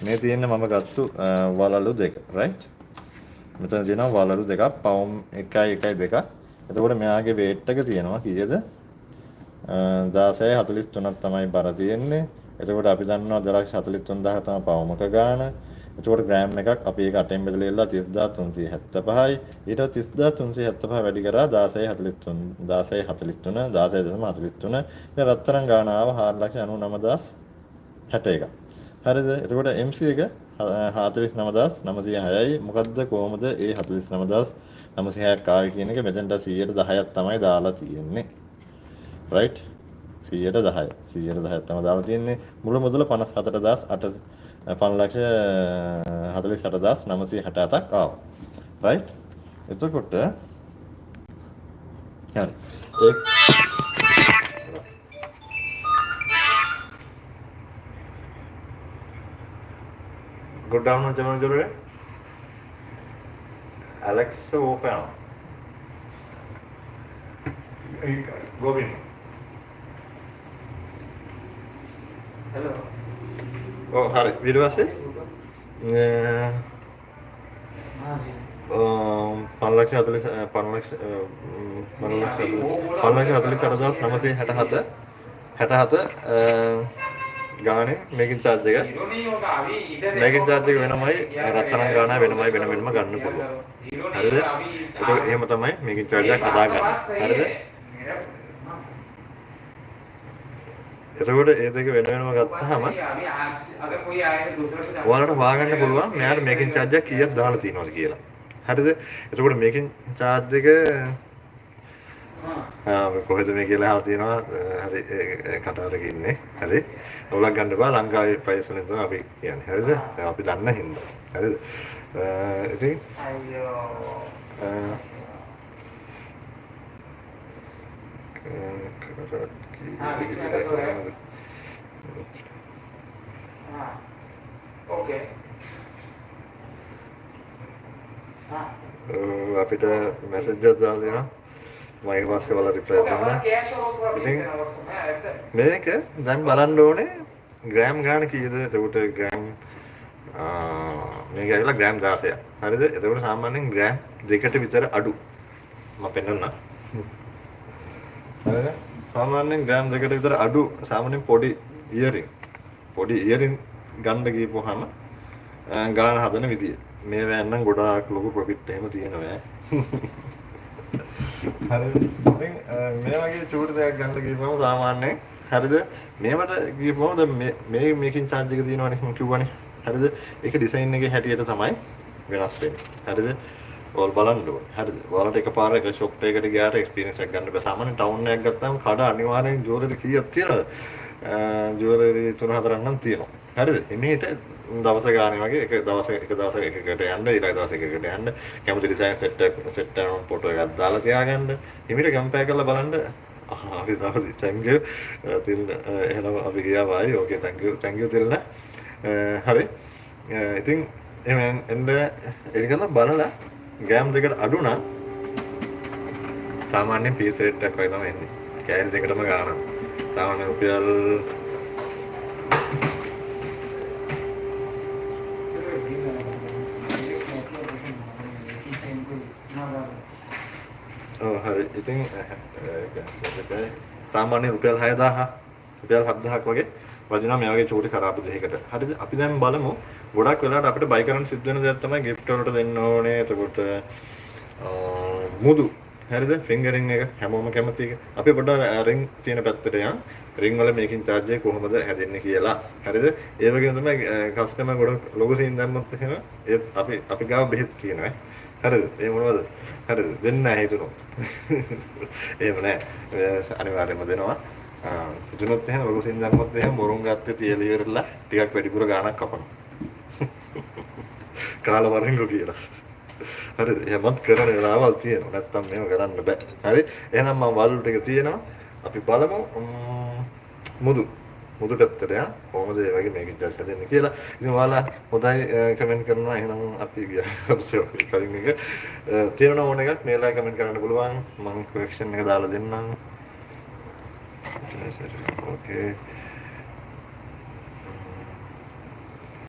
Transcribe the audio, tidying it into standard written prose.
මේ තියෙන්නේ මම ගත්තු වලලු දෙක right මෙතන තියෙනවා වලලු දෙකක් පවුම් 1.1.2ක් එතකොට මෙයාගේ weight එක තියෙනවා කීයද 1643ක් තමයි බර තියෙන්නේ එතකොට අපි දන්නවා 243000 තමයි පවුමක ගාන එතකොට ග්‍රෑම් එකක් අපි ඒක 8ෙන් බෙදලා ඉල්ලලා 30375යි ඊට 30375 වැඩි කරා 1643 16.43 ඉතින් රත්තරන් ගාන ආව 499061 හරිද එතකොට MC එක 49906යි මොකද්ද කොහොමද ඒ 49906ක් ආවේ කියන එක මෙතනට 110ක් තමයි දාලා තියෙන්නේ right 110 110ක් තමයි දාලා තියෙන්නේ මුළු මුදල 548,8 5,48,967ක් ආවා right එතකොට හරි good down ජමන ජොරේ Alex open Govind hello oh hari ඊට පස්සේ 5,48,967 ගානේ මේකින් charge එක මේකින් charge එක වෙනමයි රත්තරන් ගාන වෙනමයි වෙන වෙනම ගන්න පුළුවන් හරිද ඒක එහෙම තමයි මේකින් charge එක හදාගන්න හරිද එතකොට ඒ දෙක වෙන වෙනම ගත්තාම ඔයාලට හොයාගන්න පුළුවන් මෙයාට මේකින් charge එක කීයක් දාලා තියෙනවද කියලා හරිද එතකොට මේකින් charge එක කොහෙද මේ කියලා අහලා තියෙනවා හරි කතාවක ඉන්නේ හරි ඔයාලා ගන්න බා ලංකාවේ ප්‍රයිස් වලින් තමයි අපි කියන්නේ හරිද අපි දන්න හින්දා හරිද ඉතින් okay අපිට මැසේජ් එකක් දාලා දෙනවා මම ඊට පස්සේ වල රිප්ලයි දුන්නා. ඉතින් මේක දැන් බලන්න ඕනේ ග්‍රෑම් ගාන කීයද? එතකොට ග්‍රෑම් මේක ඇවිල්ලා ග්‍රෑම් 16ක්. හරිද? එතකොට සාමාන්‍යයෙන් ග්‍රෑම් දෙකට විතර අඩු. මම පෙන්නන්නම්. හරිද? සාමාන්‍යයෙන් ග්‍රෑම් දෙකට විතර අඩු සාමාන්‍යයෙන් පොඩි ඉයරින් ගන්න ගියපුවාම ගාන හදන විදිය. මේ වෑන්නම් ගොඩාක් ලොකු ප්‍රොෆිට් එහෙම තියෙනවා. හරිද? ඉතින් මේ වගේ චූටි දෙයක් ගන්න ගියපුවම සාමාන්‍යයෙන් හරිද? මේවට ගියපුවම දැන් මේ මේකින් charge එක තියෙනවනේ මම කිව්වනේ. හරිද? ඒක ඩිසයින් එකේ හැටියට තමයි වෙනස් වෙන්නේ. හරිද? ඔයාලා බලන්න ඕනේ. හරිද? ඔයාලට එකපාරට එක ෂොප් එකකට ගියාට එක්ස්පීරියන්ස් එකක් ගන්න බෑ. සාමාන්‍යයෙන් ටවුන් එකක් ගත්තාම කඩ අනිවාර්යෙන් ජුවලරි කීයක් තියෙනවද? ජුවලරි 3-4 නම් තියෙනවා. හරිද? එමෙහෙට දවස ගානේ වගේ එක දවසක එකකට යන්න ඊළඟ දවසක එකකට යන්න කැමති ඩිසයින් සෙට් එකක් ෆොටෝ එකක් දාලා තියාගන්න. එමෙහෙට කම්පයර් කරලා බලන්න හරි තමයි. thank you. තිල්න එහෙනම් අපි ගියා බයි. okay thank you තිල්න. හරි. ඉතින් එහෙනම් එන්න ඒක කරලා බලලා ගෑම් දෙකට අඩු නම් සාමාන්‍ය පීස් රේට් එකක් වගේ තමයි එන්නේ. කෑලි දෙකටම ගානවා. සාමාන්‍ය රුපියල් හරි ඉතින් සාමාන්‍ය රුපියල් 6000 රුපියල් 7000ක් වගේ වදිනවා මේ වගේ චූටි කරාබු දෙකකට. හරිද? අපි දැන් බලමු ගොඩක් වෙලාවට අපිට බයි කරන්න සිද්ධ වෙන දේක් තමයි gift වලට දෙන්න ඕනේ. එතකොට මුදු හරිද? ෆින්ගරින් එක හැමෝම කැමති එක. අපි පොඩ්ඩක් රින් තියෙන පැත්තට යන්. රින් වල මේකින් charge එක කොහොමද හැදෙන්නේ කියලා. හරිද? ඒ වගේම තමයි කස්ටමර් ගොඩක් ලොගෝ සීන් දැම්මොත් එහෙම ඒත් අපි ගාව බෙහෙත් කියනවා. හරිද? ඒ මොනවද? හරිද? දෙන්න නැහැ හිතුනොත්. එහෙම නෑ. අනිවාර්යයෙන්ම දෙනවා. දුනොත් එහෙම ලොගෝ සීන් දැම්මොත් එහෙම මොරුන් ගත්තේ තියලා ඉවරලා ටිකක් වැඩිපුර ගාණක් කපනවා. කාලා වරින්ගෝ කියලා. හරිද? එහෙමත් කරන වෙලාවල් තියෙනවා. නැත්තම් මේව කරන්න බෑ. හරි? එහෙනම් මම වලු ටික තියෙනවා. අපි බලමු මුදු පැත්තට යන්න කොහොමද ඒ වගේ මේක ජල්ට දෙන්න කියලා. ඉතින් ඔයාලා හොඳයි කමෙන්ට් කරනවා. එහෙනම් අපි ගියා කලින් එක තියෙන ඕන එකක් මේලා කමෙන්ට් කරන්න පුළුවන්. මම කොරෙක්ෂන් එක දාලා දෙන්නම්. okay